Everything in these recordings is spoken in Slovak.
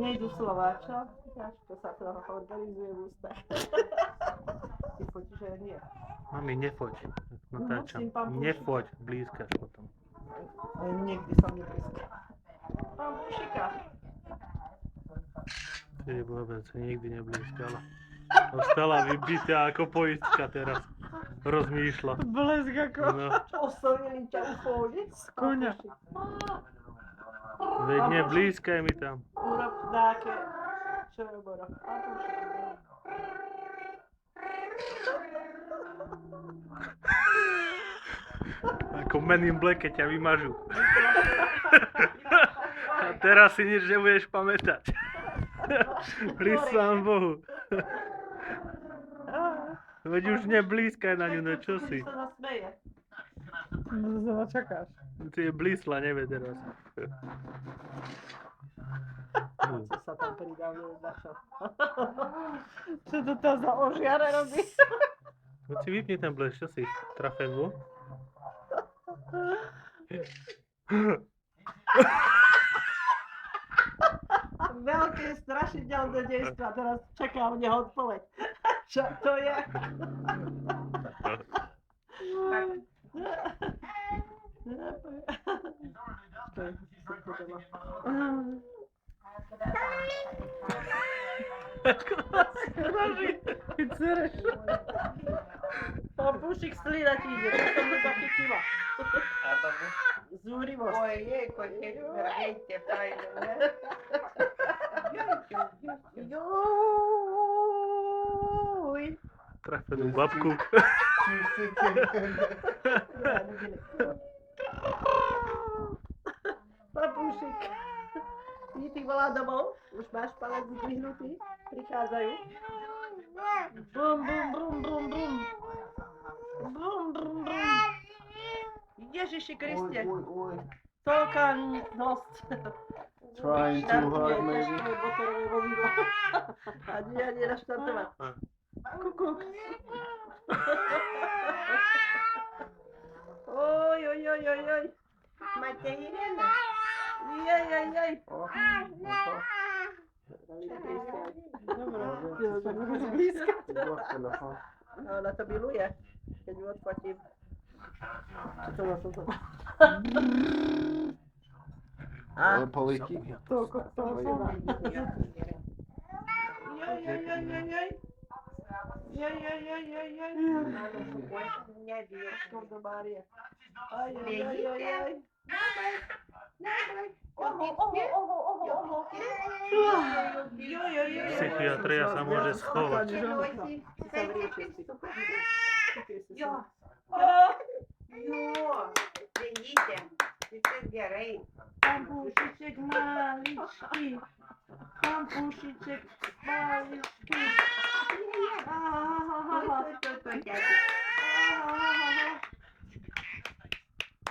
nejdu slova, čo? Ťažko sa to organizuje v ústach. Ty fotíš aj nie. Mami, nefoď. Natáčam. Musím, pán Pušik. Nefoď, blízkaš potom. Aj niekdy som neblízka. Pán Pušika. Ty vôbec nikdy neblízkala. Ostala vybitá ako poistka teraz. Rozmýšľa. Blesk ako. No. Oslnili ťa uchovne. Z koňa. Veď neblízkaj mi tam. Urob dáke. Čo je obora? Pán Pušik. Ako Men in Black, keď ťa vymažú. A teraz si nič nebudeš pamätať. Prísam Bohu. Veď už neblízkaj na ňu, no čo si? Sa zasmeje. No čakáš. Ty je blízla, nevie teraz. Co sa tam pridávne našo? Čo to tam za ožiare robí? No si vypni ten blesk, čo si? Trafengu? Veľké strašidelné dejstvo a teraz čakám od neho odpoveď. Čo to je? Ty cereš. Pán Pušik slina ti ide, to som ho zachytila. Zúrivosť. Ojejko, vergejte, fajne, ne? Joj. Trafenú babku. Pán Pušik. Ty volá domov? Už máš palec zdvihnutý? Prichádzajú. Bum, bum, bum, bum, bum. Brum, brum, brum. Ježiši Kriste. Toľka dosť. Trying too hard, maybe. Motorové vozidlo. A nie naštartovať. Kukuk. Oj, oj, oj, oj, oj. Máte Irena? Jej, jej, jej. Ona to miluje, keď ju odfotím. Čo to máš to? Políky. Toľko telefónu. Jej, jej, jej, jej, jej. Jej, jej, jej, jej, jej. Škoda Mária. Aj, aj, aj, aj, aj. Psychiatria sa môže schovať. Sėdite, viskas gerai. Pán Pušiček maličký. Pán Pušiček maličký.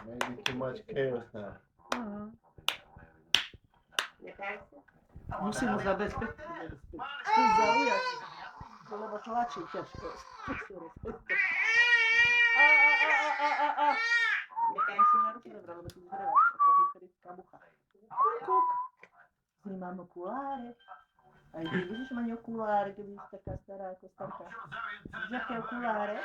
Maybe too much chaos now. Musím ho zabezpečiť. Zaujať. Lebo tlačí ťažko. Nechaj si na ruky dobrá, lebo tu zhrevaš. Ako hysterická mucha. Kuk. S ním mám okuláre. Aj ty vidíš, mám okuláre, keby si taká stará ako starka. Jaké okuláre?